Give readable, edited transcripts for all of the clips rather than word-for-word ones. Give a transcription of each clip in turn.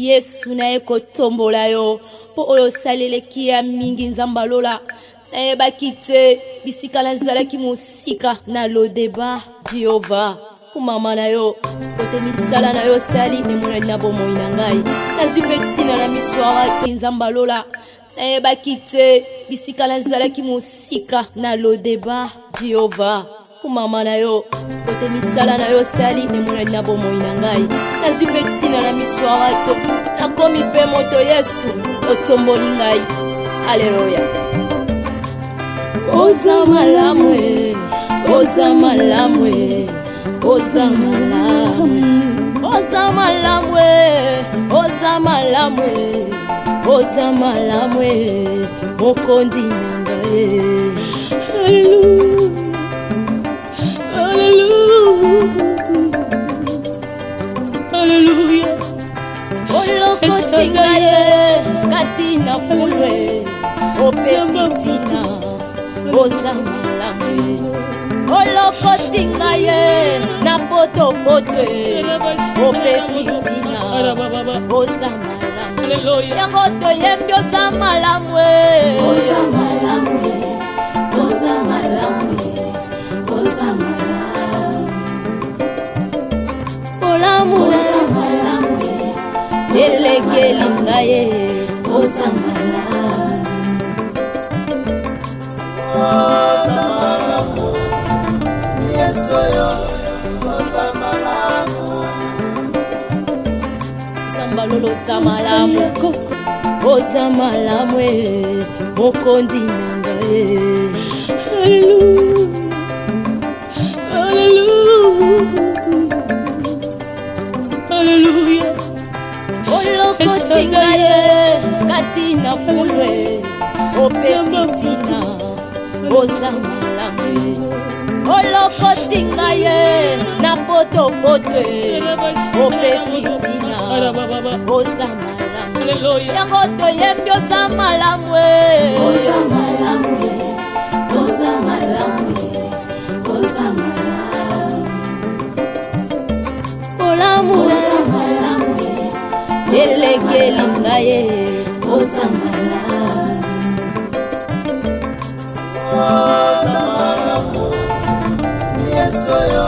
Yesu na ekotombola yo po oyo saleleki ya mingi nzambalola bakite bisika nzalaki musika na lodeba Jehova kumama na yo kote misala na yo sali nemona na bomoi na ngai nazwi petina na miswara nzambalola bakite bisika nzalaki musika na lodeba Jehova kumama na yo kote misala na yo sali nemona na bomoi na ngai nazwi petina na miswara to nakomi pe moto Yesu otomboli ngai haleluya. Oza malamwe, oza malamwe, oza malamwe, oza malamwe, oza malamwe, oza malamwe, mokondi nangae. Hallelujah, hallelujah, hallelujah. Oloko tingaye, katina fulwe, opesitina. Oza malamwe oloko tingaye na poto potwe opesitina oza malamwe yango toyembi oza malamwe oza malamwe oza malamwe oza malamwe oza malamwe elekeli ngaye oza malamwe oza malamu, Yesu yo, oza malamu. Sambalolo oza malamu, oza malamu, mokondi nangae. Hallelujah, hallelujah, hallelujah. Oloko tingaye, katina fulwe, opesitina. Oza malamwe oloko tingaye na poto potwe opesitina oza malamwe yango toyembi oza malamwe oza malamwe oza malamwe oza malamwe oza malamwe elekeli ngaye oza malamwe oza malamu, Yesu yo,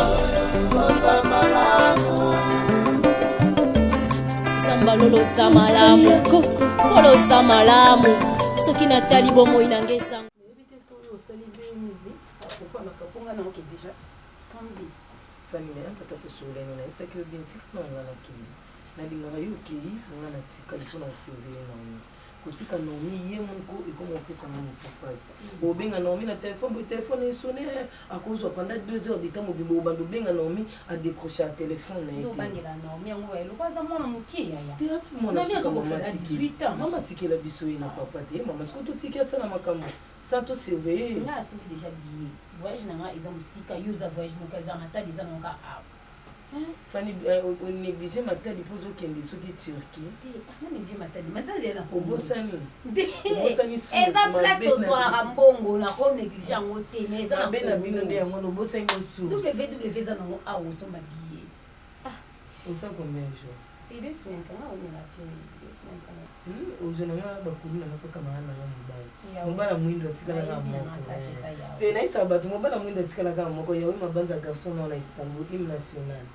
oza malamu. Sambalolo oza malamu, kolo oza malamu, soki natali bomoi nange sango. Kutika nomi ye moko ikomo pesa mani papa. Obenga nomi na téléphone sonné à cause pendant 2 heures de temps mobimbo bando benga nomi a décroché le téléphone na été. Do bangela nomi yango elo kwa za mwana mukie yaya. Tira mwana suka mama 18 ans. Mama tikela biso na papa te mama siko to tikia sana makambo. Sans te surveiller. Nga soki déjà billet. Voyage na nga eza musika yuza voyage no kaza na tali za nga a. Fanny on néglige matadi pozo kende soki Turquie. Nani ndi matadi yana ko bosani. Bosani eza place to soir mbongo na ko néglige yango te mais eza na bino nde yango no bosani mosu. WW za no a oso ma billet. Osa combien de jours? Te 2 semaines kana on est là tu 2 semaines kana. Ozonanga bakulu na mapaka mahana na mobala. Mobala mwindo atikala na moko. Te na isa bato mobala mwindo atikala ka moko yawe mabanza garçon na Istanbul hymne national.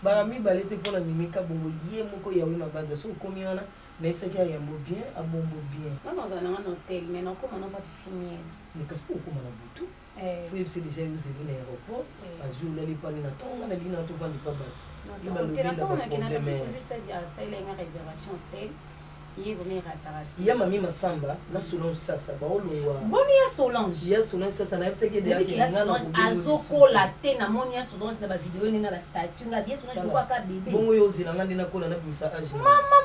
Barami balete pour la mimika bongo yé moko yawe mabanza so komi wana na isa kia yambo bien abombo bien. Non dans un hôtel mais non comment on va finir. Mais qu'est-ce pour comment na butu? Faut y déjà vous avez l'aéroport azul là les palais na tonga na bina to vandi pa ba. Il y a Mami Massamba, la Solange Sassa, Monia Solange. Il y a Solange Sassa, na yebisa ke de Solange azoko la te na Monia Solange na ba vidéo ni na la statue nga bien Solange ko ka bébé. Bongo yo zina ngandi na kola na bimisa age. Mama,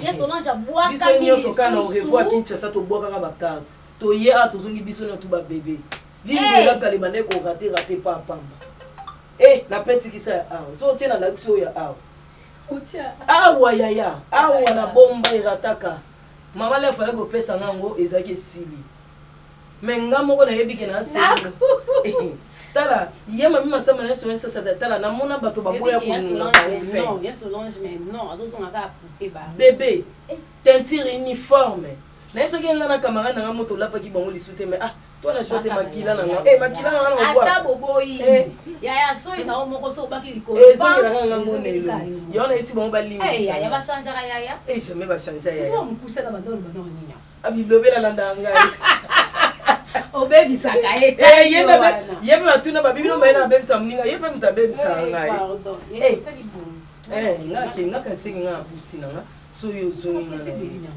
bien Solange aboa ka bébé. Biso sokana au revoir Kinshasa to boka ka ba carte. To ye a to zongi biso na to ba bébé. Lingo la kalibane ko raté pa pamba. La petite qui ça so tient na l'action ya awa yaya awa na bomba irataka mama le fallait ko pesa nango ezaki sili mais nga moko na yebi ke na sili tala ye mami masamba na so ça tala na mona bato baboya ko non ya Solange mais non atozonga ka poupée ba bébé teinture uniforme na soki nga na camarade na moto lapaki bango lisute mais toi na chote makila na nga makila na nga boa ata boboyi ya soyi na moko so baki likolo soki na nga monelo yo na isi bango balingi ya ba changer ya jamais ba changer ya tu vas me pousser la bandole bandole ninya abilobela landa ngai obebisaka ye batuna babibi no bayena babebisa moninga ye mpe moto abebisa ngai nga kasengi nga apusi nanga soki ozongi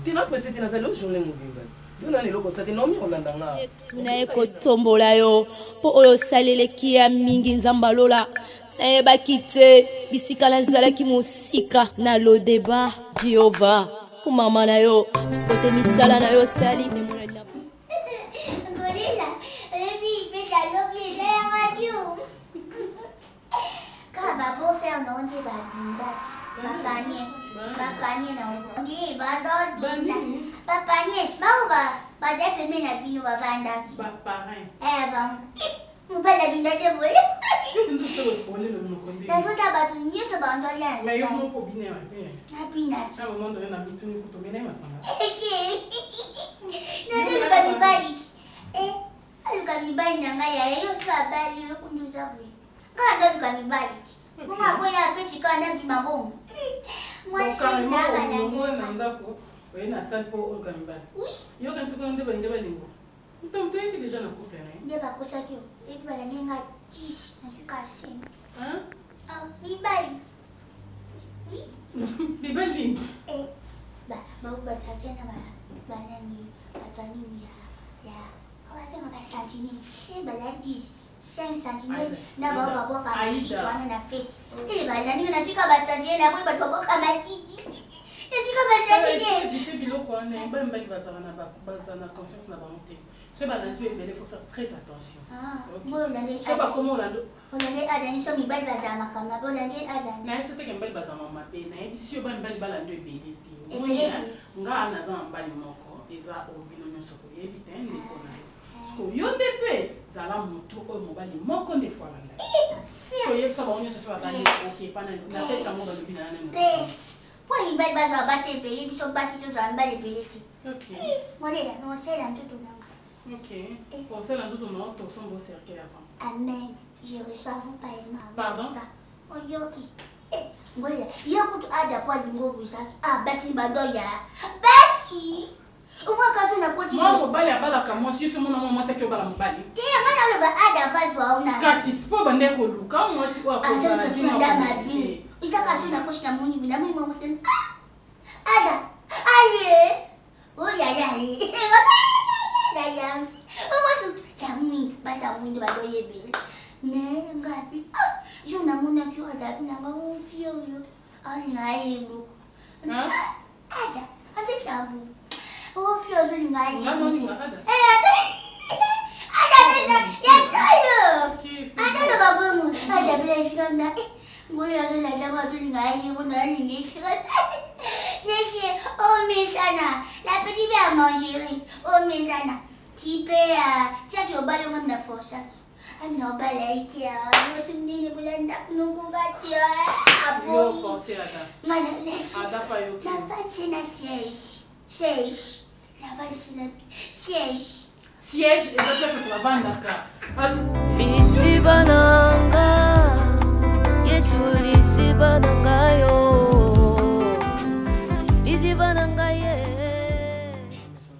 tina prese tina zali ojourne mobimba yo nani eloko osati naomi olanda nga yesu na ye kotombola yo mpo oyo osaleleki ya mingi nzambe alola nayebaki te bisika nazalaki mosika na lodeba jehova kumama na yo kote misala na yo osali Papanye na ngi badodinda papanye bauba bazepe mena bino bavandaki baparin bam mupala dinda te bole na tota batu nyeso bandolia mais yo mo po bine wa bien na pina ça au moment donné na bituni ko to mena masanga na te ka bibali aluka bibali na ngaya yo swa bali yo kunduza bwe nganda luka bibali Mama kwa ya feti kana bima bomu moi c'est na bana na ndako we na salle pour organiser yo quand tu connais ba ngeba lingo donc tu es déjà na conférence nde ba kosa kio et puis bana ngenga 10 na suka 5 hein bibali oui bibali ba sakia na bana ni batani ya awa ba santini c'est bala 10 5 cm na baba boka matiti wana na feti bazani na sika basanje na boy bato boka matiti esika basanje bipe biloko wana mbali bazana bazana confiance na banté so banantu ebele faut faire très attention ngona ne so ba comment olando olande adani so mibali bazama kama olande adani na so te mbali bazama mape na ebisi yo mbali balando ebele te nga na za mbali moko eza obino nyoso ko yebi te ndeko na yo ndepe zala moto oyo mobali moko nde fois na ngai so yebisa bango nyonso so babali ok pana na tete yango balobi na nani po mibali bazwa basi epele biso basi tozwa mibali epele te molela nosela ntutu nanga ok osela ntutu no tosombo cercle avant amen je reçois vous par ma pardon oyoki ngoya yokutu ada po alingo busaki basi badoya basi Uma kaso na koti mo mobali abalaka mwasi so mona mwasi ke obala mobali te ngana lo ba ada fazwa una kasi sipo bande ko luka mwasi ko akozala dina mabi isa kaso na koshi na muni bina muni mo sen ada ale o ya o wasu ya muni basa muni ba do yebe ne ngapi jo na muni ki ada bina ba o fio yo ali na yebo ada ande sabu Oh, fio lingai. Nga noni nga ada. Ada ya tayo. Ada lo babu mu. Ada bless kanda. Ngoli azo la jama azo lingai yebo na lingi tira. Nesi oh mesana. La petite vie à manger. Oh mesana. Tipe chaki obalo ngam na forsa. Ano balaitia. Yo simnini bulanda nubugatia. Yo forcer ada. Mana nesi. Ada pa yo. La patina siège. La valise siège. Siège et ça fait pour la vandaka. Lisibananga Yesu lisibananga yo Lisibananga ye. Ça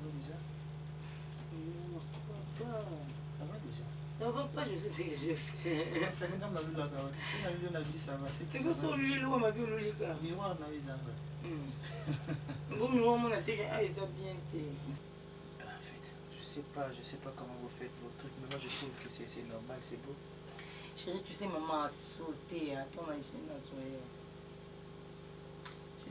va déjà. Ça va pas, je sais ce que je fais. Tu peux sur l'huile ou ma vie Miroir na izanga. Bon, miroir mon attaque, ça bien été. En fait, je sais pas comment vous faites votre truc, mais moi je trouve que c'est normal, c'est beau. Chérie, tu sais, maman a sauté, attends, on a fait une soirée.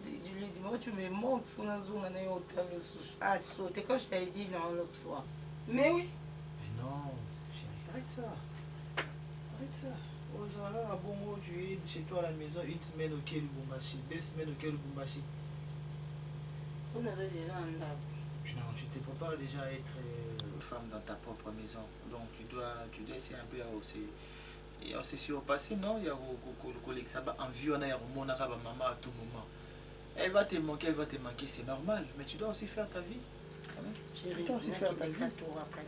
Je lui ai dit, moi tu me manques, il faut que nous ayons au tableau à sauter, comme je t'avais dit non l'autre fois. Mais oui. Mais non, chérie, arrête ça. Arrête ça. Ozala, bon, tu es chez toi à la maison une semaine au Lubumbashi, 2 semaines au Lubumbashi. On a déjà un arbre. Mais Non, tu te prépares déjà à être femme dans ta propre maison. Donc tu dois essayer un peu à aussi. Et on s'est surpassé, non? Il y a le collègue ça va en vie, on a mon arabe maman à tout moment. Elle va te manquer, c'est normal. Mais tu dois aussi faire ta vie. Chérie, tu dois aussi faire ta vie. après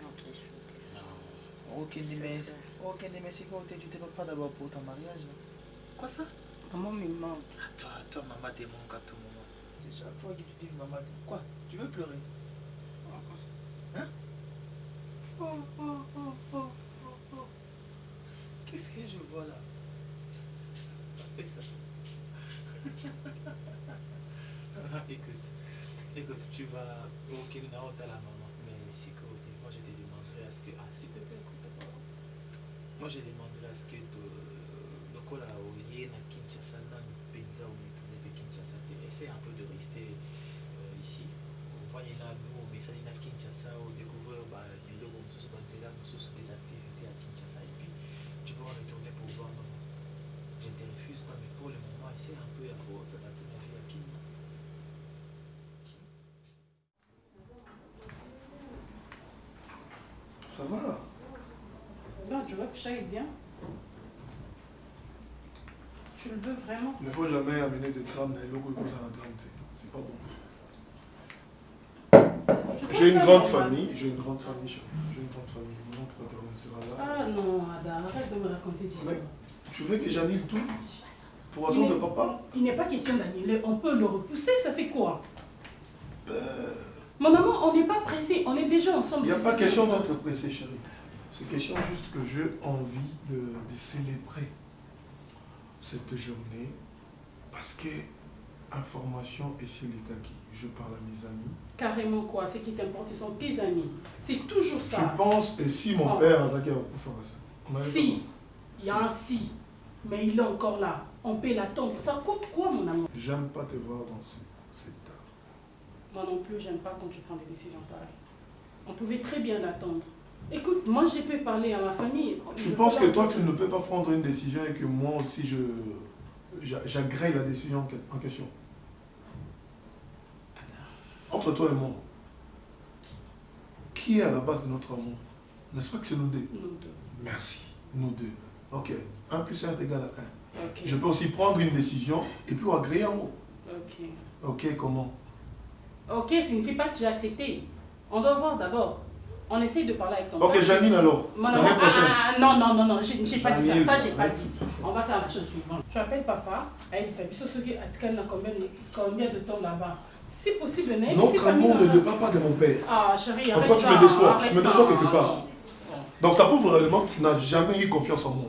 Non. Ok, mais c'est quoi? Tu te prépares d'abord pour ton mariage, non? Quoi ça? Maman me manque. Toi, maman te manque à tout moment. C'est chaque fois que tu dis maman, quoi? Tu veux pleurer? Hein? Oh. Qu'est-ce que je vois là? Fais ça. Écoute, tu vas au Kenya, à la maman. Mais si côté, moi je te demanderai à ce que. Ah, s'il te plaît, écoute d'abord. Moi je demanderai à ce que le col à Oye, na Kinshasa, na Benza ou Metaze de Kinshasa, essaie un peu de rester ici. On va y aller nous, mais ça na Kinshasa, ou découvrir des logos, des activités à Kinshasa. Et puis, tu pourras retourner pour voir maman. Je ne te refuse pas, mais pour le moment, essaie un peu à s'adapter à la vie à Kenya. Ça va? Non, je vois que ça est bien. Tu le veux vraiment? Il ne faut jamais amener de drame dans les locaux dans la drame. C'est pas bon. J'ai une grande famille. Mon oncle paternel sera là. Ah non, Ada, arrête de me raconter du ça. Tu veux que j'annule tout pour attendre papa? Il n'est pas question d'annuler, on peut le repousser, ça fait quoi? Ma maman, on n'est pas pressé, on est déjà ensemble. Il n'y a pas question d'être pressé, chérie. C'est question juste que j'ai envie de célébrer cette journée parce que information et c'est les kaki. Je parle à mes amis. Carrément quoi? Ce qui t'importe, ce sont tes amis. C'est toujours ça. Je pense, et si mon père a Zaki a si, il y a un si, mais il est encore là. On peut l'attendre. Ça coûte quoi, mon amour? J'aime pas te voir danser cette tard. Moi non plus, j'aime pas quand tu prends des décisions pareilles. On pouvait très bien l'attendre. Écoute, moi je peux parler à ma famille. Tu penses que toi tu ne peux pas prendre une décision et que moi aussi j'agrée la décision en question? Entre toi et moi, qui est à la base de notre amour? N'est-ce pas que c'est nous deux? Nous deux. Merci, nous deux. Ok, 1 plus 1 est égal à 1. Okay. Je peux aussi prendre une décision et puis agréer un mot. Ok. Ok, comment? Ok, ça signifie pas que j'ai accepté. On doit voir d'abord. On essaye de parler avec ton Ok, père. Janine alors. L'année prochaine. Non, j'ai pas dit ça. Janine, Ça, j'ai pas dit. On va faire la chose suivante. Tu appelles papa, avec sa biso, ceux qui a combien de temps là-bas? Si possible, notre amour ne dépend pas de mon père. Ah, chérie, en toi, tu me déçois. Tu me déçois quelque part. Donc ça prouve réellement que tu n'as jamais eu confiance en moi.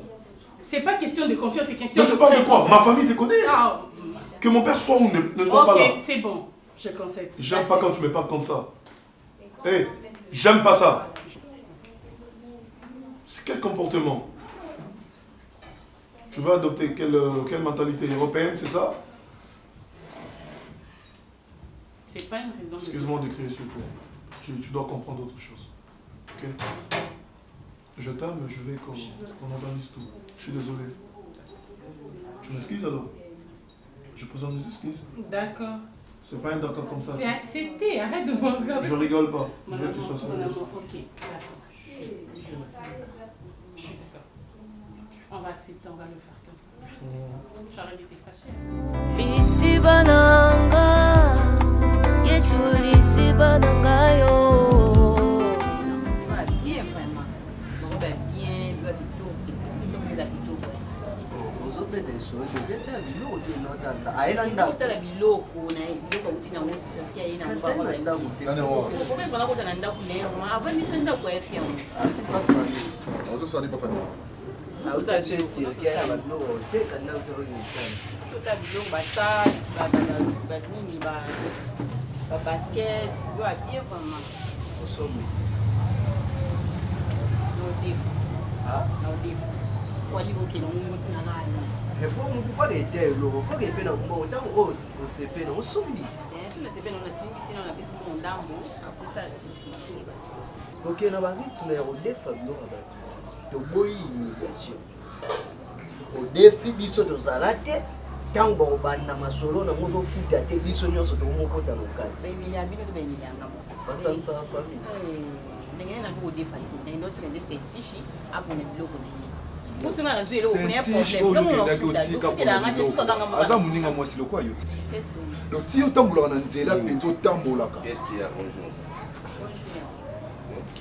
C'est pas question de confiance, c'est question de. Mais de. tu parles de quoi? Ma famille te connaît. Ah. Que mon père soit ou ne soit pas là. Ok, c'est bon. Je conseille. J'aime pas quand tu me parles comme ça. Hé, j'aime pas ça. C'est quel comportement? Tu vas adopter quelle mentalité européenne, c'est ça? C'est pas une raison. Excuse-moi de crier s'il te plaît. Tu dois comprendre autre chose. Ok? Je t'aime, je veux qu'on organise tout. Je suis désolé. Tu m'excuses alors? Je présente mes excuses. D'accord. C'est pas un d'accord comme ça. C'est accepté, arrête de me regarder. Je rigole pas. Je veux que tu sois sérieuse. Ok, d'accord. Je suis d'accord. On va accepter, on va le faire comme ça. J'aurais été fâchée. otala biloko akuti nango tiayenaokomefana kotala ndako naye avandisa ndako ya fi yango tota biloko basaki banini babasket yo abie vraiment naodefu walikokela ngomotinalani pourquoi les terres, pourquoi les peines au temps où c'est peine, on s'oublie. Ok, on a un rythme, on défend, on a une immigration. On défie, on a zalate, Tant bon banda masolo na moto futa te biso nyonso to mokota lokati. Emilia bino to Emilia ngamo. Basamsa famille. Ndenge na ko defante ndenge notre ndenge c'est tichi abone biloko na ye. Musunga na zuelo ko ne problème. Donc on futa. Donc la ngati suka kanga mo. Aza muninga mwasi loko ayo ti. Donc ti otambola na nzela penzo otambolaka. Qu'est-ce qu'il y a? Bonjour.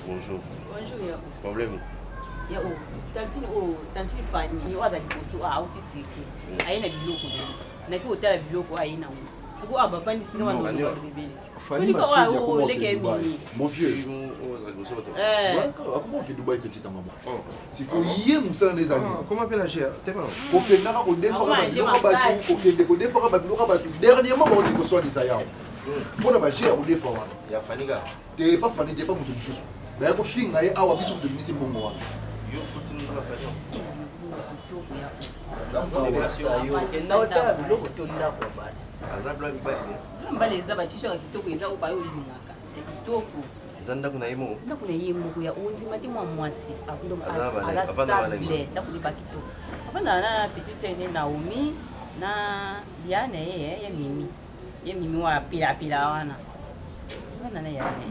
Bonjour. Bonjour. Problème. Ya o tantini fani wa da liboso a otitiki ayena biloko na ki otala biloko ayena o soko aba fani singa ma no bibeli Fani ma sio ya comment leke mini mon vieux comment que Dubaï petit maman si ko yé musala les amis comment appelle la gère t'es pas ko ke naka ko defara ba ko ke ko defara ba biloko ba dernièrement ba oti ko so ni sa yao bona ba gère ko defara ya fani ga te pas fani te pas mutu mususu ba ko finga ye awa biso de minisi mbongo wa yo futi nuna fani mbale eza batishoka kitoko eza oyo bayolingaka kitoko eza ndako na ye moko ndako na ye moko ya ondima te mwa mwasi aza stable ndako liba kitoko avandaka na petite ene Naomi na liana ye ya mimi wa pilapila wana avanda na yane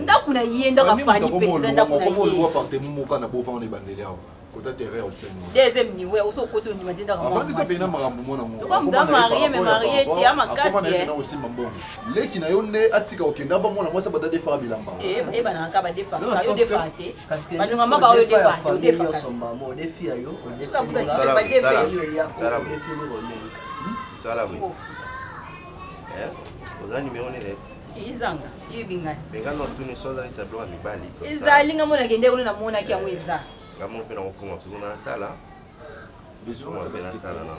ndako na ye ndako afani mpenza ndako na ye kota terrain au Seigneur. Deuxième niveau, on s'en côté au niveau de avant de s'appeler na marambo mona ngo. Comme da marié mais marié ti ama kasi. Na aussi mambongo. Leki na yone atika okenda ba mona mwasa bada defa bilamba. Bana ka ba defa. Yo defa te. Parce que ba ngamba ba yo defa, yo defa. Somba mo defi ayo, on defi. Ba defa yo ya. Salamu. Ozani meone ne. Izanga, yibinga. Benga no tuni soza ni tablo mibali. Izalinga mona kende kuna na mona kia mwiza. Kama pena okoma puna tala besoin de basket tala na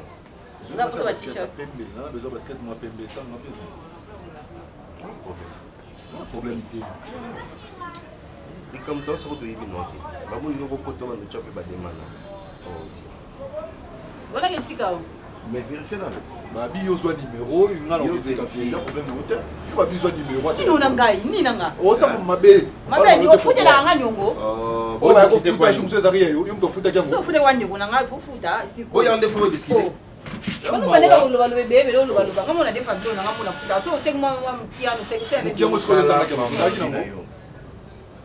na pour basket pembe na besoin basket moi pembe ça non problème té et comme toi ça tu ibi noté ba mo ngo ko to ba no chope ba demana oh ti voilà que tika mais vérifier là ba bi yo soit numéro nga na ko tika fi ya problème noté ba bi soit numéro ni na ngai ni na nga o sa mabe ni ofute la nga nyongo o ba ko futa jumso zaria yo mko futa kyango so fute wanye kuna nga futa siko o yande fo discuter Quando vai levar o lugar do bebê, ele lugar do como na defa do na ngapuna futa so tem uma piano tem que ser que você conhece na kama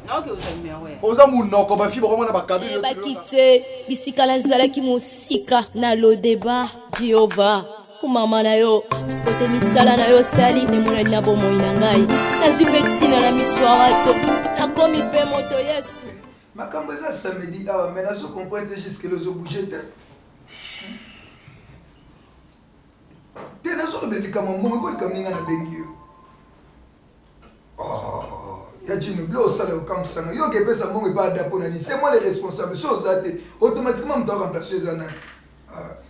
não que usa minha we oza munoko ba fibre komona ba kabelo bakite bisika lanzalaki mosika na lodeba Jehova kumama na yo kote misala na yo sali emonani na bomoi na ngai nazwi mpe ntina na miso ya bato nakomi mpe moto Yesu makambo eza samedi awa mais nazo comprendre jusque lozobouge te te nazoloba likambo mbongo kolika mninga na bengi yo ya jino bilo osala okamwisanga yo okepesa mbongo epa ada mpo na nini c'est moi le responsable so oza te automatiquement moto akamplace eza nani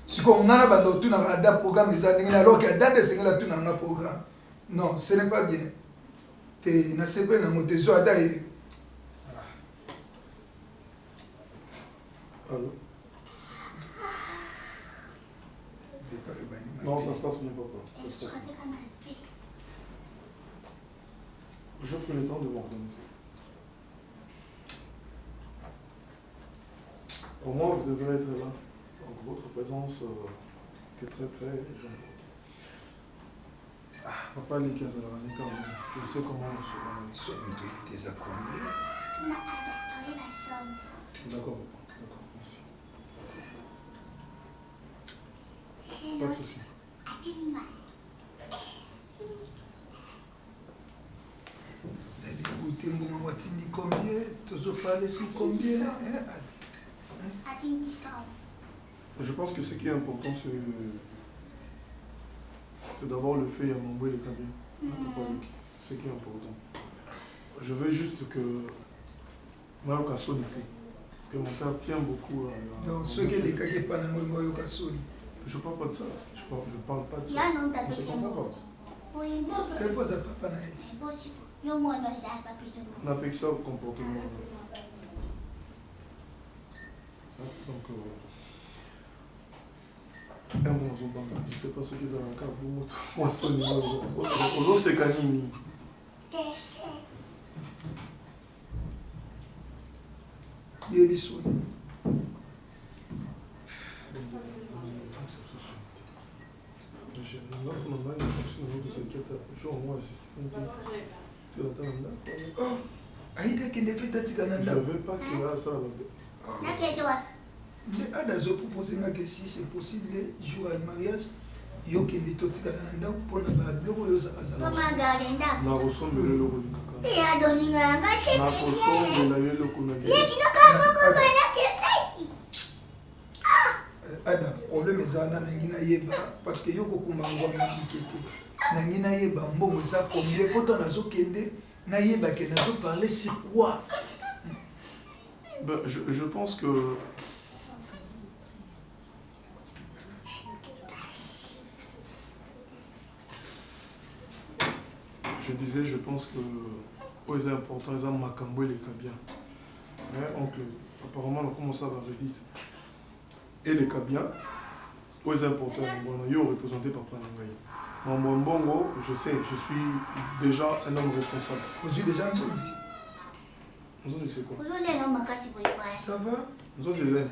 sikoyo nga na banda otunaka ada programme eza ndenge alors ke ada nde esengeli atuna yanga programme non ce n'est pas bien te nasepeli nango te so ada ye Allô? Non, ça se passe bien, papa. Je prends le temps de m'organiser. Au moins, vous devez être là. Donc, votre présence est très, très gênante. Papa, les 15 heures, je sais comment on se rend. Des accords. D'accord. Pas de soucis. Combien? Combien? Je pense que ce qui est important, c'est d'avoir le fait à m'envoyer les cabines. Ce qui est important. Je veux juste que moi, parce que mon père tient beaucoup à... Donc, ceux qui les cabines, pas dans le je parle pas de ça. Je parle pas de ça. Il y a un autre quel pose à papa n'a été? On appelle ça comportement. Donc, je ne sais pas ce qu'ils ont encore pour moi. C'est canini. chérie. Non, non, non, tu s'inquiète. Je suis en moi assisté. Tu l'entends là? Oh, Aïda qui ne fait pas de Je ne veux pas qu'il y ait ça. Mais Ada proposé que si c'est possible, jour à mariage, il y a des toxiques à l'anda pour ne pas bloquer aux azars. Comment garder ça? Na ressemble le logo. Et à donner un gars qui est na ressemble la le logo. Il y a qui n'a pas de Ada, problème est à Nangina Yeba parce que Yoko Kumangwa m'a inquiété. Nangina Yeba, bon, ça combien de temps nazo kende, Nayeba qui nazo parler sur quoi? Ben, je pense que je disais, je pense que c'est important, les hommes Makambo et les Kabiens. Oncle, apparemment, on commence à avoir redite. Et les Kabiens, c'est important, ils sont représentés par Panangaï. Mon bongo, je sais, je suis déjà un homme responsable. Vous êtes déjà un homme dit? Nous on dit c'est quoi? Ça va? Nous on disait.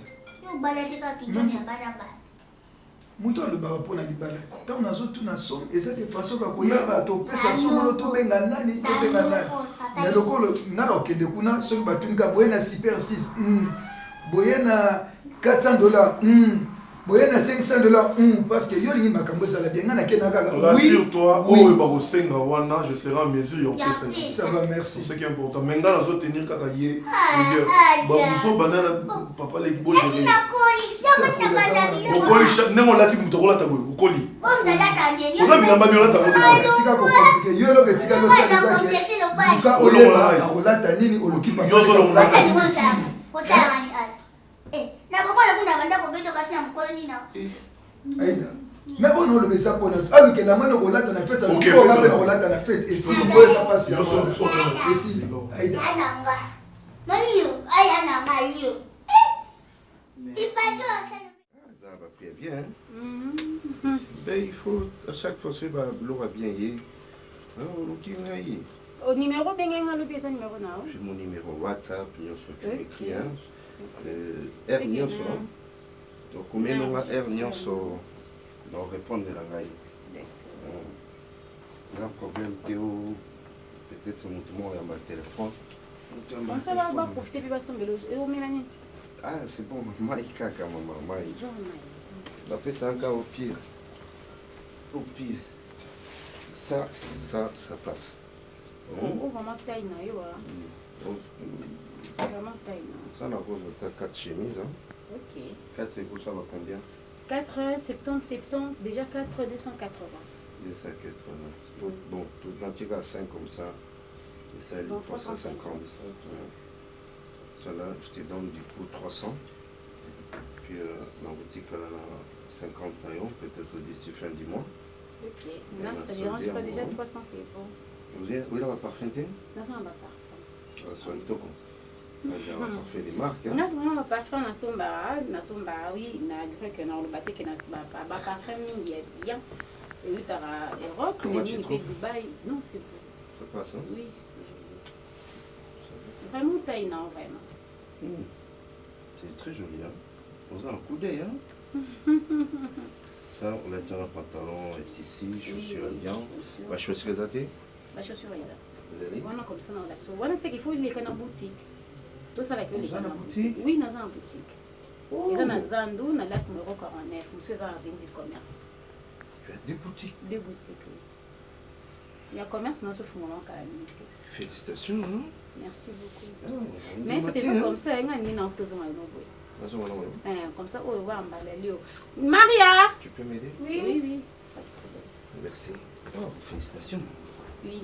Muto le barapo na libala. Tant na zo tuna som eza de façon ka koyeba to pesa somo to benga nani to benga nani. Na lokolo ngalo kende kuna so batunga boyena super 6. Boyena $400. Boyena $500 parce que yo lingi makambo ça la bien ngana kena kaka. Rassure-toi, oh ba ko senga wana je serai en mesure de payer. Ça va, merci. C'est ce qui est important. Menga na zo tenir kaka ye. Ba muso banana papa les kibo je. Okoli nemo lati mutokola tabwe okoli. Oza bilamba biola tabwe. Tika ko compliqué. Yo lo ke tika lo ça ça. Buka oyeba akolata nini oloki ba. Yo zo lo ngasa. Aïda. Mais on a le ça pour notre. Ah, que la main au lac, on a fait ça. On a fait la fête. Et si on peut ça passe. Et si. Aïda. Ça va très bien. Ben, il faut à chaque fois que l'eau va bien y. Au numéro, bien le numéro now. J'ai mon numéro WhatsApp, tu m'écris. R Nyonso. Donc, combien on va R Nyonso dans répondre à la gaille. Un problème, Théo, peut-être mon tour à ma téléphone. On ça va profiter de la sombreuse. Et au Mélanie. Ah, c'est bon, maman, maman. Après, c'est encore au pire. Au pire. Ça passe. On va m'appeler ça n'a pas 4 chemises. Hein? Ok. 4 égaux, ça va combien? 4, 70, déjà 4, 280. 280. Bon, tout entier à 5 comme ça. Et ça, il est 350. Cela, je te donne du coup 300. Puis la boutique, elle a 50 taillons, peut-être d'ici fin du mois. Ok. Non, c'est-à-dire, je pas déjà 300, c'est bon. Oui, là, on va parfumer. Non, ça va parfum. Sur le topo. On va parfum des marques. Non, vraiment, parfum, na somba, oui, na grec, na le bateau, na parfum, il y a bien. Et oui, tu as Europe, mais il fait Dubaï. Non, c'est bon. Ça passe, hein? Oui, c'est joli. Vraiment taille, non, vraiment. C'est très joli, hein? On a un coup d'œil, hein? Ça, on a déjà un pantalon, est ici, chaussures bien. La chaussure est athée? La chaussure est là. Vous allez? Voilà, comme ça, dans l'action. Voilà, c'est qu'il faut les cannes en boutique. Tout ça, là, que les cannes en boutique? Oui, dans une boutique. Ils ont un Zando, dans l'acte numéro 49. Monsieur, ils ont du commerce. Tu as des boutiques? Des boutiques, oui. Il y a commerce dans ce fond-là, quand même. Félicitations, non? Merci beaucoup. Mais c'était pas comme ça, il y a une autre chose. Comme ça, on va emballer. Maria! Tu peux m'aider? Oui. Merci. Oh, félicitations. Oui,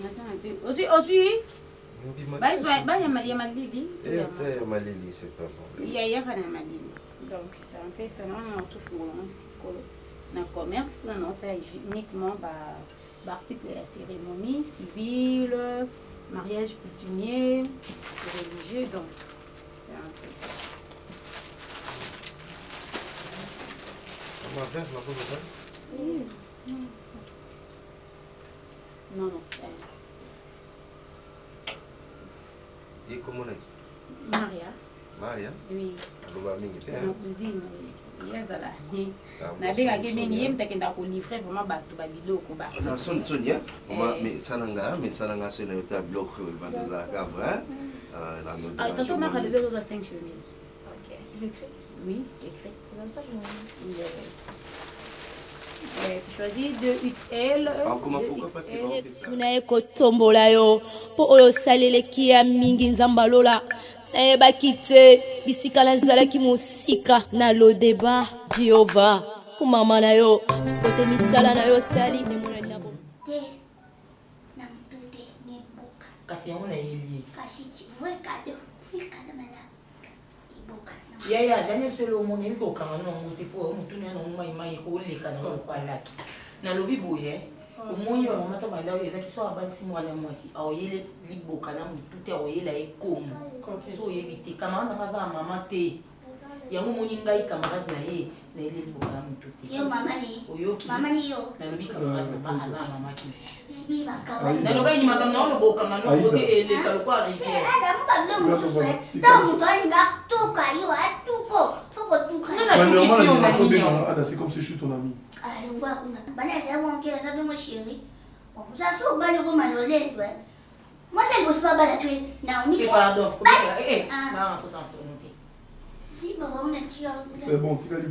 aussi. Il y a Malili. Il y a Malili, c'est pas bon. Il y a Malili. Donc, c'est un peu ça, on a tout fait dans le commerce, on a uniquement l'article de la cérémonie civile, mariage coutumier, religieux, donc c'est un peu ça. On va faire la pause. Oui. Non. Et comment on est? Maria. Maria? Oui. C'est ma cousine. ezala nabengaki mingi ye mutakenda kolivre vraiment bato babiloko Sonia, mais ça n'a pas été un bloc Tantôt, ma radio doit 5 chemises. Ok. Je l'écris. Oui, écrit. Comme ça, je m'en tu choisis 2XL. Suna ekotombola yo po oyo saleleki ya mingi nzamba lola nayebaki te bisika nazalaki mosika na lodeba Jehova kumama na yo kote misala na yo sali kasi yango na yeli yaya azali solo omoni ebi kokanga nango te mpo motuni ya nango maimai ekoleka nango koalaki nalobi boye omoni bamama to banda oyo ezaki so abanisi mwana mwasi aoyele liboka na motu te aoyela ye komo so oyebi te camarade nanga aza mama te yango omoni ngai camarade na ye nayele liboka na motu te oyoki nalobi camarade nanga aza mama te naloba enyimaka na olobokanga nango te eleka lokwa arrivière c'est comme si je suis ton ami. Moi, c'est pas la tuer. Pardon, comment ça? Non, c'est bon, tu vas lui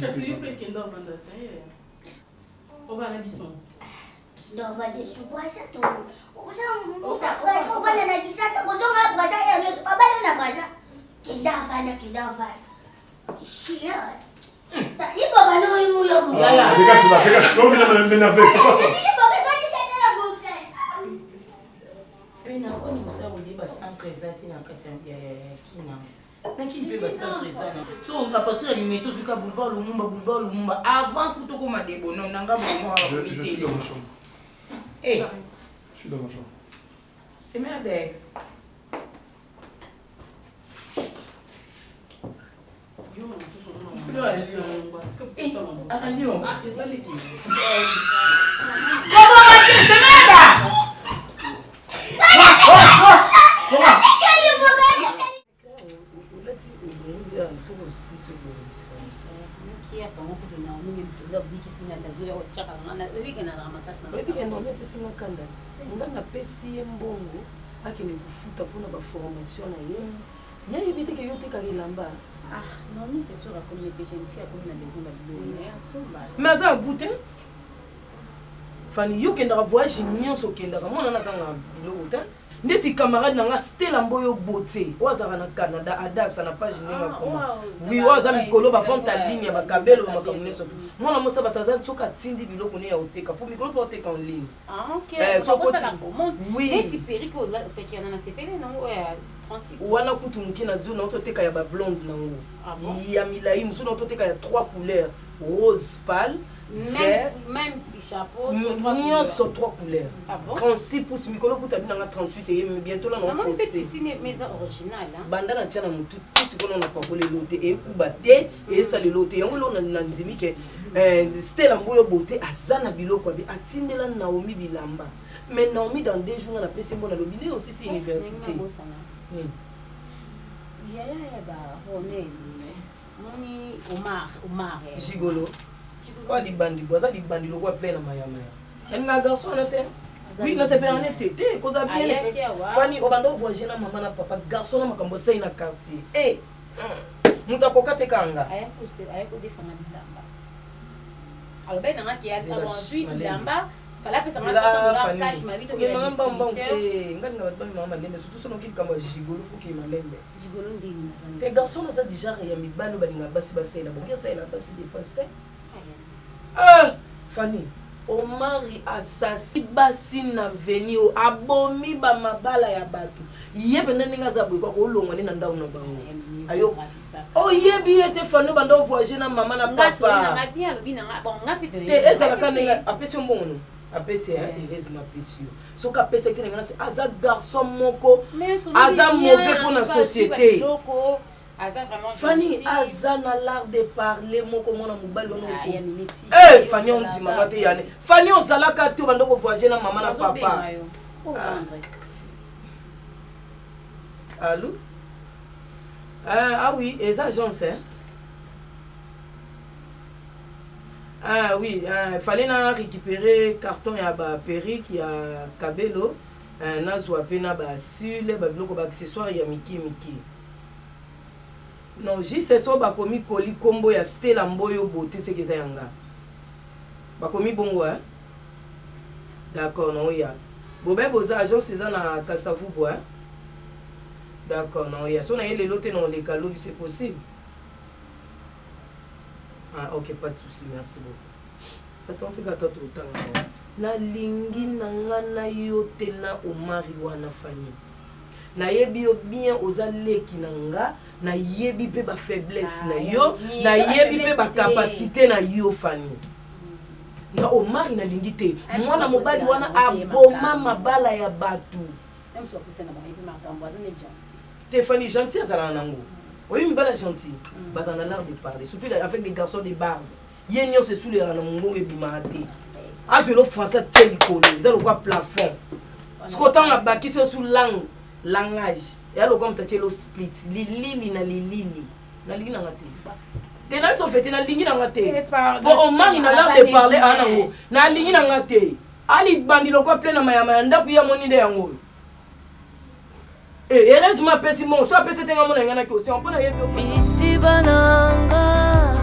Je suis dans ma chambre. C'est merde. napesi ye mbongo akende kofuta mpona baformation na ye yayebi te ke yo tekaka elamba mais aza abu te fani yo okendaka voyage nyonso okendaka mwana nazanga biloko te ndeti camarade nanga Stella Mboyo Bote oyo azalaka na Canada adasa na page ndenge akoma oui oyo aza mikolo bafanta ligne ya bakabelo makambo nyonso mwana mosa bato aza soki atindi biloko ne ya oteka mpo mikolo mpo oteka en ligne wana kutu moke na zone naototeka ya bablonde nango ya milai mosu naototeka ya 3 couleurs rose pâle même chapeau nyonso 3 couleurs 36 pouces mikolo kuta binanga 38 et bientôt là non banda na tia na mutu tisikono na pakole lote e kuba te e sale lote yango lo na ndimi ke Stella Mboyo Bote azana biloko abi atindela Naomi bilamba mais Naomi dans 2 jours na pesi mbona lobile aussi c'est université moni Omar Gigolo Quoi libandi boza libandi lokwa plein na mayamaya elle na garçon na te oui na c'est pas en été te koza bien Fanny obando voyager na maman na papa garçon na makambo sai na quartier muta kokate kanga ayeko defanga bilamba alors ben na ki asa ensuite bilamba fala pesa ma cash ma vito ke ngamba mbonte ngani na batba mama lembe surtout sono kili kamba Gigolo fuki malembe Gigolo ndini te garçon na za déjà ya mibalo balinga basi basela bon ya sai na basi dépense te Fanny, Omari asasi basi na veni o abomi ba mabala ya batu. Yebe nene ngaza boy kwa kolonga ni na ndao na bango. Ayo. Yebi ete Fanny bando voyager na mama na papa. Na bien lobi na bon ngapi te. Te ezala kana apesi mbongo no. Apesi Erez ma pesio. So ka pesi kene ngana se aza garçon moko. Aza mauvais pour la société. Fanny Azana l'art de parler mon comment na mobile on Fanny on dit maman te yane Fanny on zalaka te bando ko voyager na maman na papa allô oui les agences Ah oui, il fallait récupérer carton ya ba perruque ya kabelo, na zoapé na ba sule, ba biloko ba accessoire ya miki. Non, juste so ba komi koli combo ya Stella Mboyo beauté c'est que yanga. Ba komi bongo hein. D'accord, non ya. Bobé boza agence c'est na Kasavu bois. D'accord, non ya. So na yele loté non les calobi c'est possible. Ah, ok, pas de souci, merci beaucoup. Attends, on peut gâter tout le temps. Na lingi nanga na yote na omari wana fani. Na yebi yo bien oza leki nanga, na yebi pe ba faiblesse na yo, na yebi pe ba capacité na yo fani. Na omari na lingi te. Mwana mobali wana aboma mabala ya batu. Même si on peut s'en aller, Martin Boisin est gentil. T'es Fanny gentil, ça l'a nango. Oui, mais pas gentil. Bah, t'en as l'air de parler. Surtout avec des garçons de barbe. Yenyo c'est sous les ranamongos et bimate. Ah, je l'offre français, t'es l'école. Ils ont le quoi plafond. Ce qu'on a bâti, c'est sous langue, langage. Et alors, comme t'as le split, lili na lili. Na lili na ngate. T'es là, ils sont faits, na lili na ngate. Bon, on mari n'a l'air de parler à nango. Na lili na ngate. Ali bandi le quoi plein na mayama. Nda kuya moni de yango. Et heureusement, Pessimon, soit Pessimon, on a aussi, on peut aller au Ici bananga,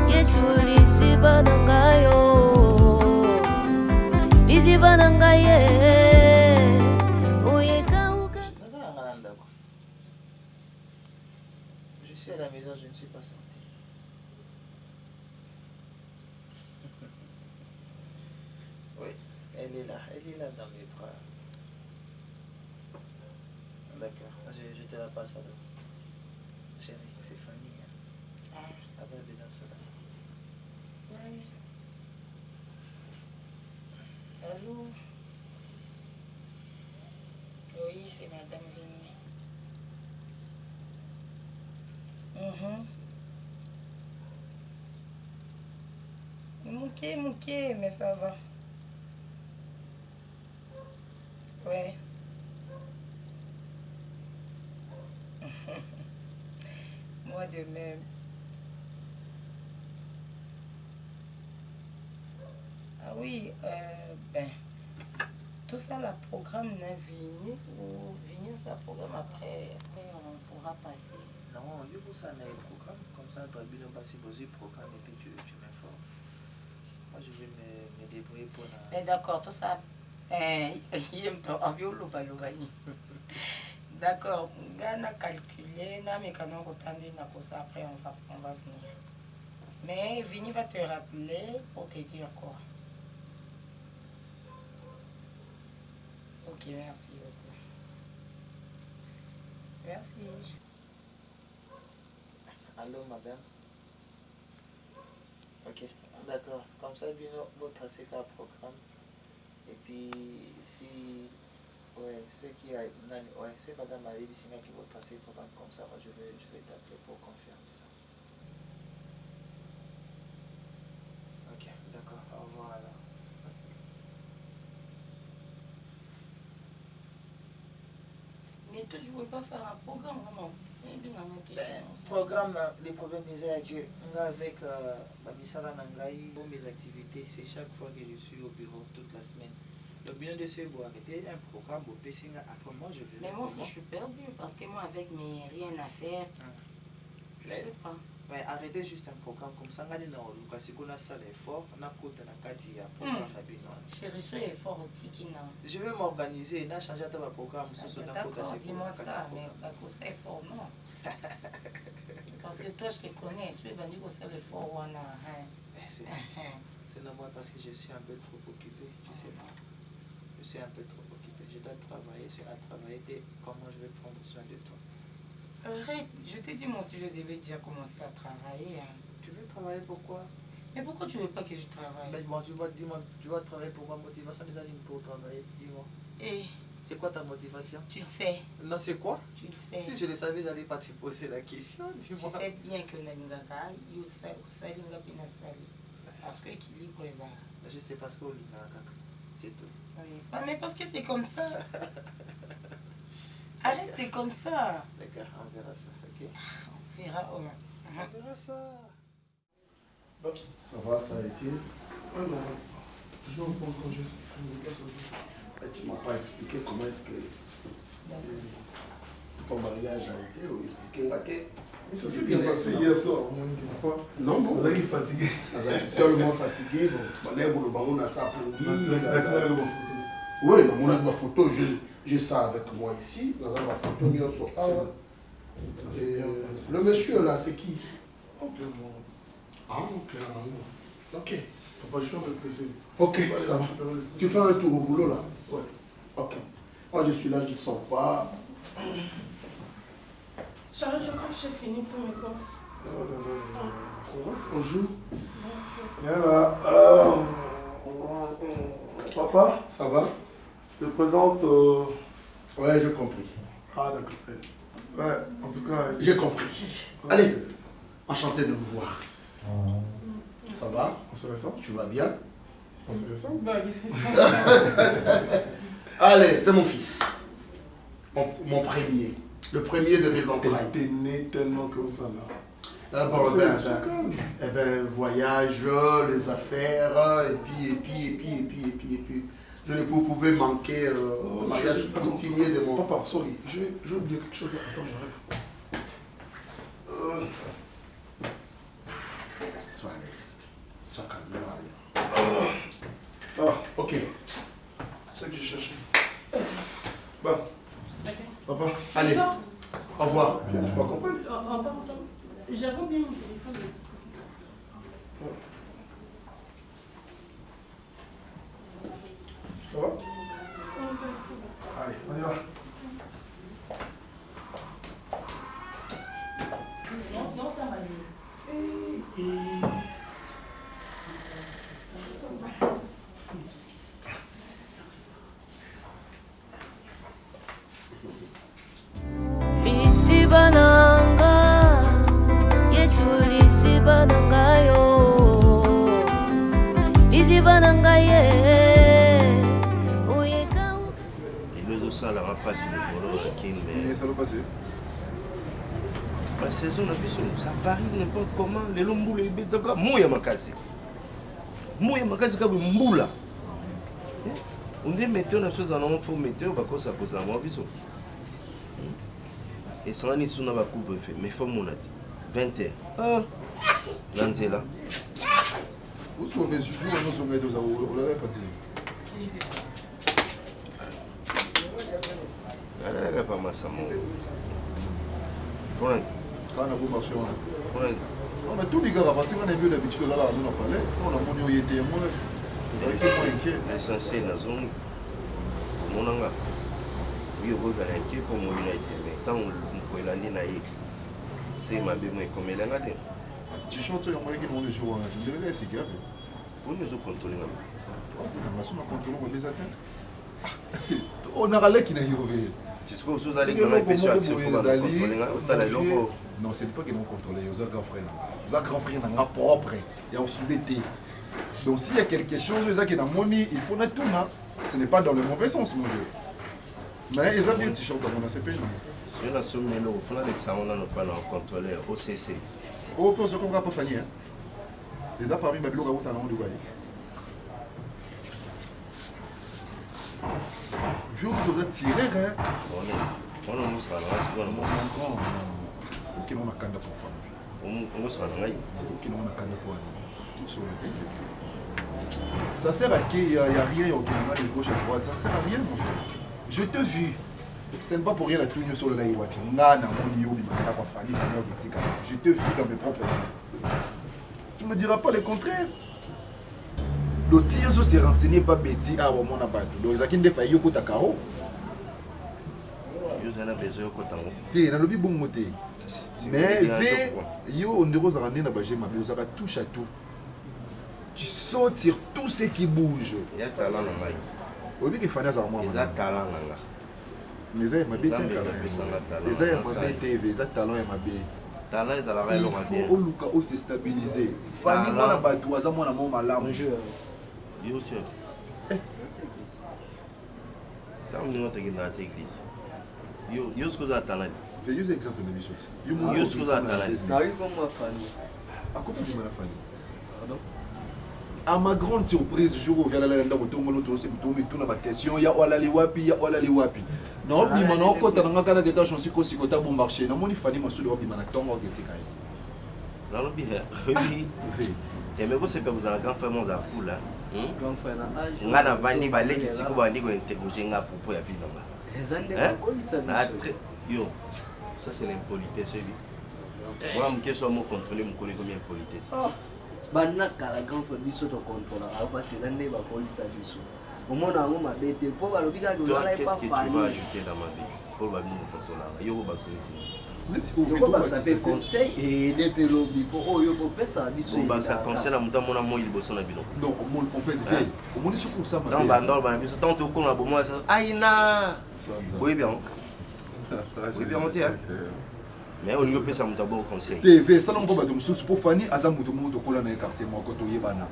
Yesu ici bananga yo, ici bananga ye, oyeka uka. Je suis à la maison, je ne suis pas sorti. Oui, elle est là dans mes bras. D'accord, je te la passe alors. Chérie, c'est Fanny. Hein? Ah. Attends, besoin de cela. Oui. Allô? Oui, c'est Madame Vigny. Mouquet, mais ça va. Ouais. Moi de même. Ah oui, ben, tout ça, la programme n'a Vigny ou Vigny, ça programme après on pourra passer. Non, il faut ça, un programme, comme ça, tu as bien passé le programme et puis tu m'informes. Moi, je vais me débrouiller pour la... Mais d'accord, tout ça, d'accord, on a calculé, on a mécano après on va venir. Mais Vigny va te rappeler pour te dire quoi. Ok, merci beaucoup. Merci. Allô, madame. Ok, d'accord. Comme ça, bien, vous tracez un programme. Et puis, si... Ouais, ceux qui... Ouais, c'est madame Marie Bissina qui va tracer le programme comme ça, moi, je vais t'appeler pour confirmer ça. Ok, d'accord. Au revoir alors. Mais toi, je ne pouvais pas faire un programme, vraiment. Programme, les problèmes c'est que avec Babissara Nangaï, pour mes activités, c'est chaque fois que je suis au bureau toute la semaine. Le bien de ce bout arrêter un programme au PC après moi je vais. Mais moi je suis perdu parce que moi avec mes rien à faire, je sais pas. Mais arrêtez juste un programme comme ça, si on a ça l'effort, on a côté na kati ya programme na bino. Chérie, ce effort tikina. Je vais m'organiser, na changer ta programme sur ce côté. Dis-moi ça, mais pas que c'est effort non. Parce que toi je te connais, je vais dire que c'est l'effort on a. C'est normal parce que je suis un peu trop occupé, tu sais pas. Je suis un peu trop occupé, je dois travailler, je dois travailler, comment je vais prendre soin de toi. Arrête, je t'ai dit moi aussi je devais déjà commencer à travailler. Hein. Tu veux travailler pourquoi? Mais pourquoi tu veux pas que je travaille? Ben, bon, dis-moi, tu vas travailler pour ma motivation des animes pour travailler, dis-moi. Et c'est quoi ta motivation? Tu le sais. Non, c'est quoi? Tu le sais. Si je le savais, j'allais pas te poser la question, dis-moi. Tu sais bien que Nalingaka, Salinga Pinasali. Parce que l'équilibre est là. Juste parce que Nalingaka, c'est tout. Oui, mais parce que c'est comme ça. Arrête, c'est comme ça. D'accord, on verra ça, ok? On verra, On verra ça. Ça va, ça a été. Ah non, je vais en prendre congé. Tu ne m'as pas expliqué comment est-ce que ton mariage a été, ou expliquer laquelle. Mais ça s'est bien passé hier soir, non, non. Vous êtes fatigué. Vous êtes tellement fatigué. On a ça pour dire. Oui, on a ma photo, j'ai ça avec moi ici. Dans ma photo, le monsieur là, c'est qui? Ah, ok. Ok. Pas le choix de presser. Ok, ça va. Tu fais un tour au boulot là? Ouais. Ok. Moi je suis là, je ne sors pas. Charles, je crois que j'ai fini pour mes courses. On joue. Viens là. Papa? Ça va? Je te présente. Ouais, j'ai compris. Ah, d'accord. Ouais, en tout cas. J'ai compris. Allez, enchanté de vous voir. Ça va? On se ressent? Tu vas bien? On se ressent? Bah, il fait ça. Allez, c'est mon fils. Mon premier. Le premier de mes entrailles. T'es né tellement comme ça là. Bon, eh ben, voyage, les affaires, et puis. Je ne pouvais manquer au mariage coutumier de mon... Papa, sorry, j'ai oublié quelque chose. Attends, j'arrive. Sois à l'aise. Sois calme. Ah, ok. C'est ce que je cherchais. Bah. Papa. Allez. Au revoir. Je ne pas comprendre. J'avais oublié mon téléphone. Ça va? Allez, on y va. Non, ça va mieux. Lisibananga, Yesu lisibananga yo, lisibananga ye. Ça la passe le bolo mais ça va passer. La saison ça varie n'importe comment. Les lomboula les bétaga moya makasi. Moya makasi comme mboula. On dit météo na chose en faut météo va cause à cause à moi biso. Et ça ni suna va couvre-feu mais faut mon ati 20h. Ah. Nanzela. Vous sauvez ce jour nous sommes deux à on l'a pas dit. Elle n'a pas massé mon. Quand on a beau marcher, on a tous les gars, parce qu'on a vu d'habitude là, on a parlé, on a mon yoyé témoin. L'essentiel dans la zone, mon anga, oui, on va gagner pour mon United, mais tant qu'on peut l'année naïe, c'est ma bémoin comme elle a dit. Tu chantes un moyen qui monte le jour, je dirais que c'est grave. Pour nous contrôler. On va se contrôler, on va les atteindre. On a râlé qui n'a pas réveillé. C'est ce que vous allez dans la pétition action pour non, c'est pas qu'ils vont contrôler, ils ont grand frère. Ils ont grand frère dans propre, il y a un sous-bété. Donc s'il y a quelque chose, ils ont qui dans money, il faut tout là. Ce n'est pas dans le mauvais sens, mon Dieu. Mais ils ont bien t-shirt dans mon ACP. Sur la somme, il faut que on n'a pas contrôler OCC. Oh, pour ce qu'on va pas faire. Les a parmi mes blogs à haut talent de Wally. Vu que vous êtes tiré, hein? On a sera là, ok, on a candidat pour on sera là. Ok, on a candidat pour tout sur le ça sert à qui? Il n'y a rien au Kenya de gauche à droite. Ça ne sert à rien, mon frère. Je te vis. Ce n'est pas pour rien la tournure sur le laïwa. Je te vis dans mes propres yeux. Tu ne me diras pas le contraire. Le tir s'est renseigné par Betty à mon abattu. Donc, ils ont dit qu'il y a un caro. Ils ont besoin de coton. Il y a un bon moté. Mais il y a un euro à ramener à Bagé, mais vous avez touche à tout. Tu sautes sur tout ce qui bouge. Il y a talent dans la vie. Oui, mais il faut faire moi. Il y a talent dans la mais ça, il m'a bien talent. Il faut se stabiliser. Fanny, moi, la bateau, moi, mon malam. Yo, tiens. Tant que nous avons été église. Yo, ce que vous avez talent. Fais juste exemple de mes choses. Yo, ce que vous avez talent. Nari comme ma Fanny. À quoi tu m'as Fanny? à ma grande surprise, jour où la question, il y a Olali Wapi, il y a Olali Wapi. Non, mais maintenant, quand on a un cas de tâche, on s'y bon marché. Non, mon Fanny m'a soudé au Bimanaton, on va dire. Non, oui. Et mais vous savez, vous avez un grand frère, mon zapou là. On a vendu balai qui s'y va dire qu'on interroger un propos à vie. Yo, ça c'est l'impolitesse. Moi, je suis contrôler mon collègue comme impolitesse. Banaka la grande famille sur ton contrôle parce que l'année va police à bisou. Au moins on m'a bêté pour le dire que voilà pas qu'est-ce que tu vas ajouter dans ma vie pour va nous contrôler. Yo ba ça fait conseil et les pélobi pour yo pour faire ça bisou. Ba ça conseil na muta mona mo il bosso na bino. Non, on fait au moins sur ça ma. Dans bandol ba biso tant to ko na bo mo ça. Aïna. Oui bien. Oui bien on tient. Mais on ne peut pas me bon conseil. TV, ça non pas de musu pour Fanny Azam de monde ko la na quartier mo ko to yebana.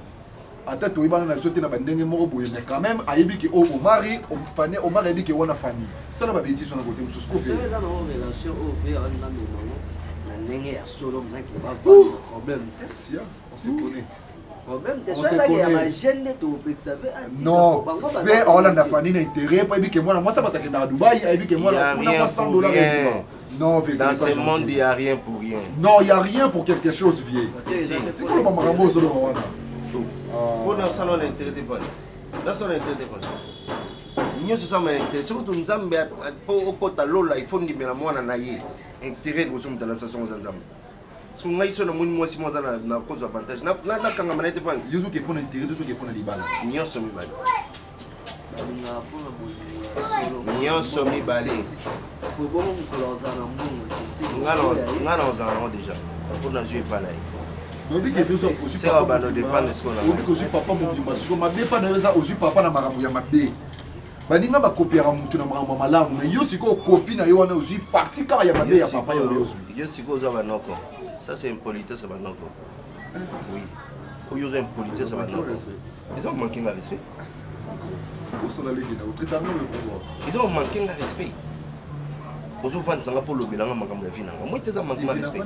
Ata to yebana na zote na bandenge mo boye mais quand même ayebi ki o mari o Fanny o mari dit que wana Fanny. Ça na ba bêtise sur na côté musu ko fait. C'est dans nos relations au fait on a na ndenge ya solo na ki ba problème. Si on se connaît. Problème c'est ça qu'il y a ma gêne to observer. Non, fait Hollande Fanny na intérêt pas que moi ça va ta na Dubaï ayebi que moi on a $100. Non, dans ce monde, il n'y a rien pour rien. Non, il n'y a rien pour quelque chose, vieux. C'est quoi le maman sur le Rwanda? Pour nous, ça n'a l'intérêt de pas. Là, ça n'a l'intérêt de pas. Nous, c'est ça, mais l'intérêt. Si vous nous avez au côté de l'eau, il faut nous dire moi, on a intérêt de vous dans la station Zanzam. Si vous avez sur le monde, moi, si moi, on a cause d'avantage. Là, quand on a été pas. Ils ont qui pour l'intérêt, tous ceux qui font les balles. Nous sommes balles. Nous sommes balles. Nga na ozana déjà. Pour na jouer pas là. On dit que deux ans aussi papa no dépend de ce qu'on a. On dit que aussi papa mo bima siko mabe pa na eza aussi papa na makambo ya mabe. Baninga ba copiera mutu na makambo malamu mais yo siko copie na yo wana aussi parti car ya mabe ya papa yo aussi. Yo siko za banoko. Ça c'est impolitesse ça banoko. Oui. Ou yo impolitesse ça banoko. Ils ont manqué de respect. Ils ont manqué de respect. Vous avez fait pour le bilan, moi, je suis manqué de respect. Un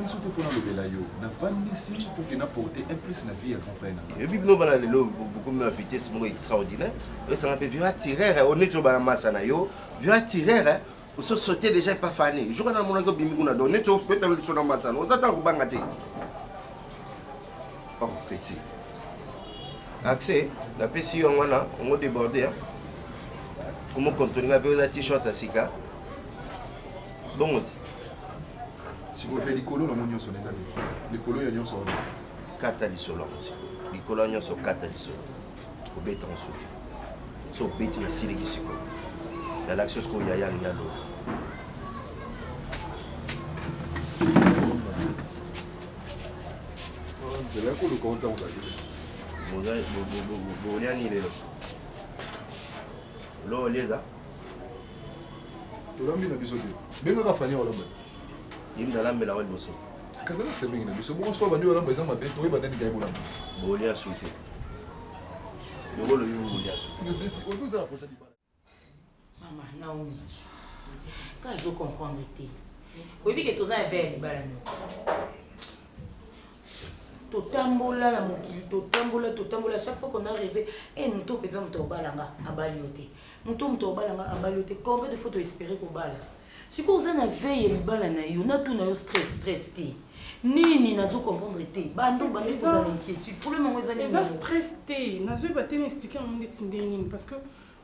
plus na vie à comprendre. Et puis, nous avons beaucoup de vitesse extraordinaire. Et ça m'a vu attirer, on est sur la masse, vu attirer, on se sauter déjà pas fané. Je regarde mon ego bimiguna, on est sur la masse, on attend le bangate. Oh, petit. Accès, la PC, on va déborder. On va continuer avec la t-shirt à Sika. Bon, si vous faites les colos, les colos, ils sont 4 à 10 les colonies sont 4 à 10 au béton sous. So béton la sile qui se colle. La l'action ce qu'on y a l'eau. C'est là qu'on le compte en fait. Vous voulez ni l'eau les a. Olami na biso te. Benga ka fanya olamba. Yimda lambe la wali boso. Kazana semingi na biso. Bon so bani olamba za mabe to ba ndeni kai bolamba. Bolia souté. Yolo yulia souté. On nous a apporté du bal. Maman Naomi. Quand je comprendre té. Oui bi que tous un verre du bal. Totambola la mokili, totambola chaque fois qu'on a rêvé et nous to par exemple to balanga abalioté. Muto balanga abalioté combien de fois tu espérer ko bala. Si ko za na veille li bala na yo na tout na yo stress té. Nini nazo comprendre té. Bando bando ko za inquiétude. Problème ngo za nini. Ça stress té. Nazo ba té expliquer mon ndeni parce que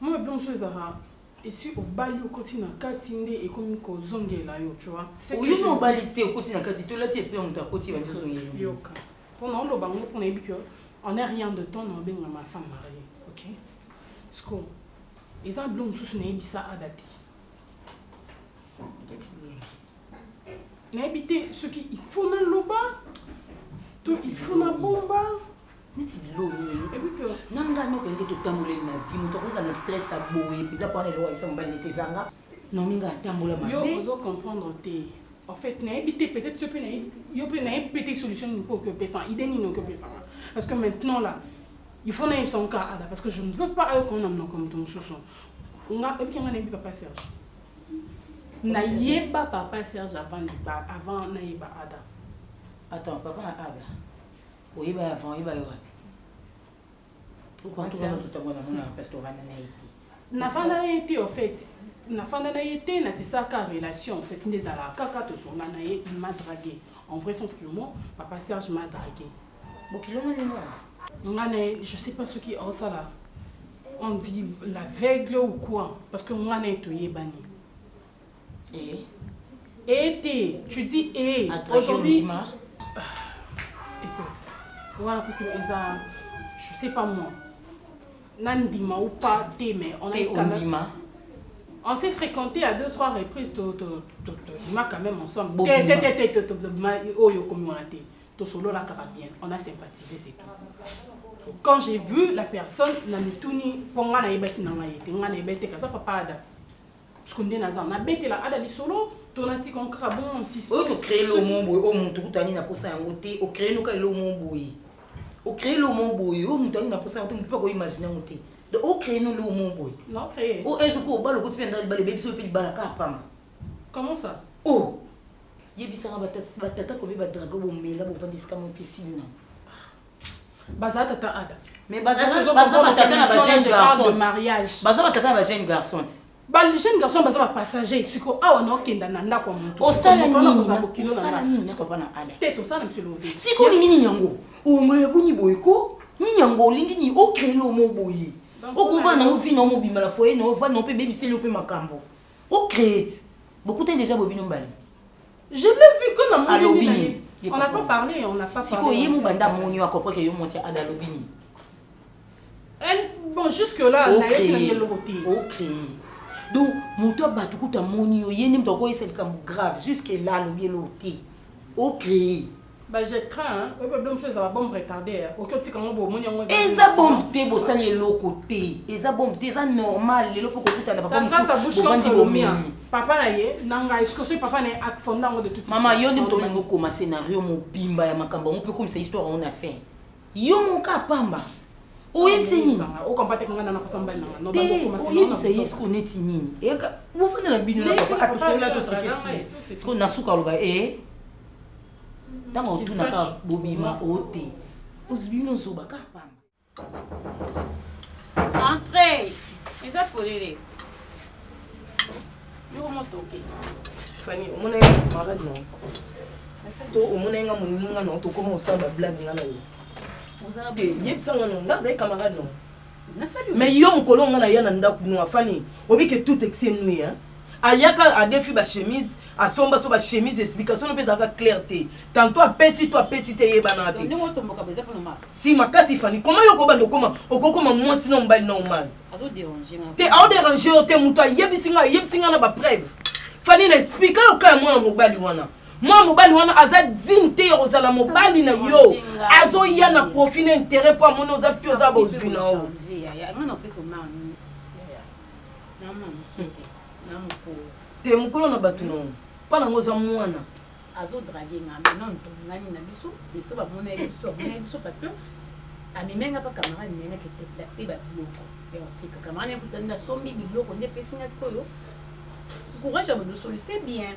moi bien chose à et si au bali au continent katinde et comme ko zongela yo tu vois. C'est que yo no bali té au continent katite là tu espères mon ta côté va te zongela. Yoka. Pendant le bango pour n'aimer que on n'a rien de temps on bien ma femme mariée, ok? Ce qu'on ils ont blond sous n'aimer ça adapté. N'habiter ce qui il faut dans le bas, tout il faut dans bomba. Niti bilo ni et puis que nanga no kwende to tambola na vie moto ko na stress a boé puis pour aller voir ça mbali te zanga non minga tambola ma. Yo vous comprendre té. En fait, peut-être ce il y a peut-être solution pour que personne, il dénie que personne. Parce que maintenant là, il faut n'aimer son cas parce que je ne veux pas qu'on ait comme ton chouchou. On a et puis on a n'aime papa Serge. N'ayez pas papa Serge avant n'ayez pas Ada. Attends, papa Ada. Oui bah avant, il va y avoir. Pourquoi tu vas tout avoir un restaurant na fanda na été en fait na fanda na été na tisaka relation en fait ndezala kaka to songa na ye il m'a dragué en vrai sens du mot papa Serge m'a dragué bokiloma ni moi ngane je sais pas ce qui en ça là on dit l'aveugle ou quoi parce que ngane to yebani et tu dis aujourd'hui écoute voilà pour que je sais pas moi Nandima ou pas, mais on a quand même... On s'est fréquenté à 2-3 reprises, quand même ensemble. On a sympathisé, c'est tout. Quand j'ai vu la personne, on a mis tout ni pour moi, on a été papa. Parce qu'on est dans un bête là, à solo, on a dit qu'on crabon, on s'y on crée le monde, on tout tani na pour ça un côté, on crée nous le monde. Au créer le monde boy, au montagne n'a pas ça, on peut pas imaginer monter. De au créer nous le monde boy. Non créer. Au un jour pour bas le côté viendra le bébé sur le pays balaka pam. Comment ça? Oh. Yebisa batata comme ba drago bo mela bo vendre scam piscine. Baza tata ada. Mais baza batata na ba jeune garçon de mariage. Baza batata na ba jeune garçon. Ba le jeune garçon baza ba passager, siko awa na okenda na ndako muntu. O sala nini? Siko pa na ada. Teto sala monsieur le. Siko nini nyango? Ongole buni boyko ni nyango lingi ni okelo mo boyi okova na ofi no mo bima la foyer no va no pe baby c'est le pe makambo o crête beaucoup t'as déjà bobino mbali je l'ai vu quand on a lobini on n'a pas parlé siko yemu banda monyo a compris que yo mo c'est ada lobini elle bon jusque là na yé le côté OK donc mon toi batuku ta monyo yeni mtoko ese comme grave jusque là le bien loté OK. Bah je crains, ça va bon retarder. Et ça bombe té bosali le côté. Et ça bombe té ça normal le pour que tout à ça sera sa bouche contre le mien. Papa na ye nanga est-ce que ce papa n'est ak fondant de tout ça. Maman yo ndim tolingo comme scénario mo bimba ya makambo on peut comme ça histoire on a fait. Yo mon kapamba. O yebseni. O compate ngana na pasamba na no ba commencer. O yebseni est-ce qu'on est nini. Et vous venez la bino na papa attention là tout ce que c'est. Est-ce qu'on a souka lo ba Dans tout n'a bobima ote. Osbino sobaka pam. Entrez. Et ça pour les. Yo motoke. Fanny, on est camarade non. To on est nga muninga non to comment ça ba blague nga na yo. Vous en avez yep ça non dans camarade non. Mais yo mukolo nga na ya na ndaku no Fanny. Obi que tout excès nuit hein. Ayaka a défi ba chemise, a somba so ba chemise explication no peut avoir clarté. Tantôt a pesi te yebana te. Si makasi Fanny, comment yo ko bando comment moi sinon mbali normal. Ado déranger. Te a déranger te muto yebisinga na ba preuve. Fanny n'explique yo ka moi mobali wana. Moi mobali wana aza dinte rozala mobali na yo. Azo ya na profit intérêt pour mon oza fio za bozwi na o. Ngana peso ma. Te mukolo na batu non. Pa na ngoza mwana. Azo draguer nga non ngani na biso, biso ba mona biso parce que amimenga pa camarade nene que te placer ba biloko. Et on dit que camarade kutanda sombi biloko nde pesinga sikoyo. Courage à nous solo c'est bien.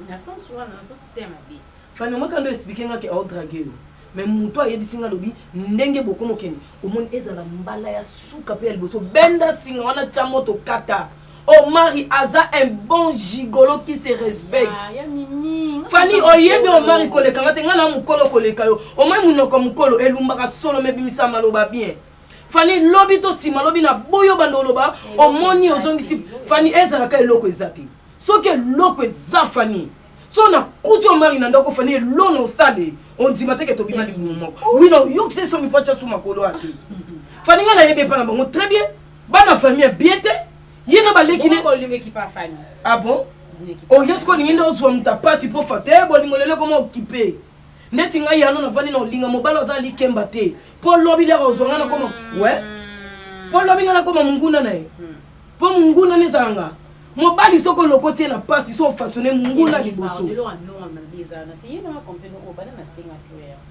Na sens soit na sens thème abi. Fani moi quand expliquer nga que au draguer. Mais muto ayebisinga lobi ndenge boko mokeni. Omoni ezala mbala ya suka pe elboso benda singa wana chamoto kata. Omari Aza un bon gigolo qui se respecte. Fanny oyebi Omari koleka ngate ngana mukolo koleka yo. Omari munoko mukolo elumbaka solo mebimisa maloba bien. Fanny lobi to sima lobi na boyo bandoloba omoni ozongisi Fanny ezala ka eloko ezati. Soki eloko eza Fanny. So na kuti Omari na ndako Fanny lono sale on dit mateke to bima libumo. Oui non yo que c'est so mi pacha suma kolo ati. Fanny ngana yebe pa na bango très bien. Bana famille bien te. Yena baleki ne bolingo qui pas Fanny. Ah bon? O yesko ni nda oswa mtapasi pour faire bolingo lele comment occuper. Ndeti nga yana na vani na linga mobalo za likemba te. Pour lobi le ozonga na comment? Ouais. Pour lobi na comment munguna na e. Pour munguna ne zanga. Mobali soko lokoti na pasi so façonner munguna liboso.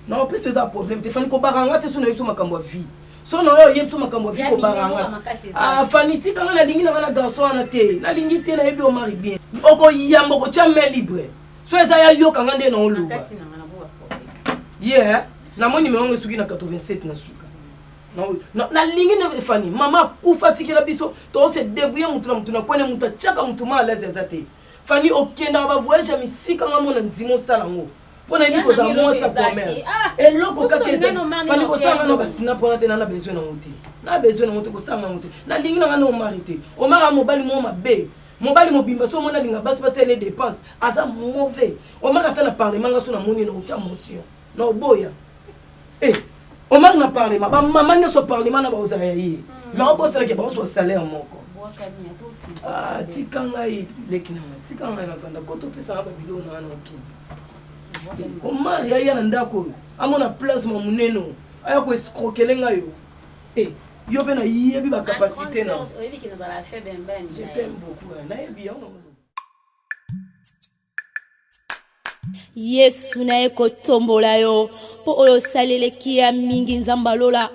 Non, peut c'est un problème. Te fani ko baranga te so na yeso makambo vie. So no yo yebso makambo vi ko baranga. Ah Fanny tika na lingi na garçon na te. Na lingi te na yebi Omari bien. Oko yambo ko chame libre. So eza ya yo kanga nde na oluba. Yeah. Na moni me onge suki na 87 na suka. nalingi ne fani mama kufa tikela biso to se débrouiller mutu na mutu na kone mutu chaka mutu ma alaise ezate fani okenda ba voyage misika ngamo na ndimo sala ngo pona ni ko za mo sa promesse eloko kakeze fani ko sanga no basina pona te na besoin na mutu na besoin na mutu ko sanga mutu na lingi na ngano marité o mara mobali mo mabe mobali mobimba so mona linga basi basi les dépenses aza mauvais o mara ta na parlement ngaso na moni na uta motion na oboya Omar n'a parlé, ma maman ne soit parlé, ma n'a pas osé. Mais on pense que c'est un salaire. Ah, tu quand les tu quand la fin de côté, puis ça va bien dans un Omar, il y a un d'accord. À mon place, mon neno, à quoi escroquer les gars. Eh, yo ben y a bien ma capacité. Je t'aime beaucoup. Bien. Yesu na eko tombola yo po oyo saleleki ya mingi nzambalola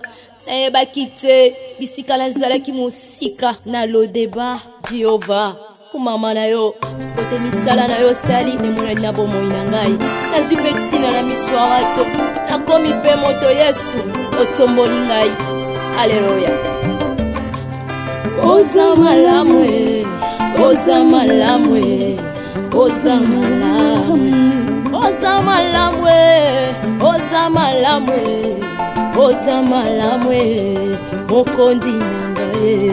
nayebaki te bisika nazalaki mosika na lodeba Jehova kumama na yo kote misala na yo sali emonani na bomoi na ngai nazwi mpe ntina na miso ya bato nakomi mpe moto Yesu otomboli ngai aleluya oza malamu oza malamu oza malamu Oza malamwe, oza malamwe, oza malamwe, mokondi nangaye.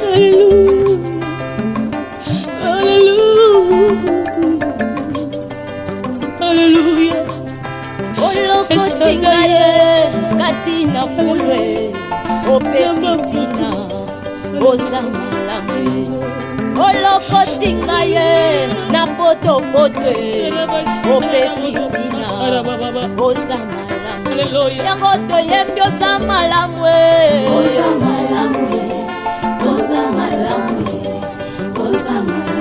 Hallelujah, hallelujah, hallelujah. Oloko tingaye, katina fulwe, opesitina, oza malamwe. Oloko tingaye na poto potwe opesitina oza malamu yango toyembi oza malamu oza malamu oza malamu oza malamu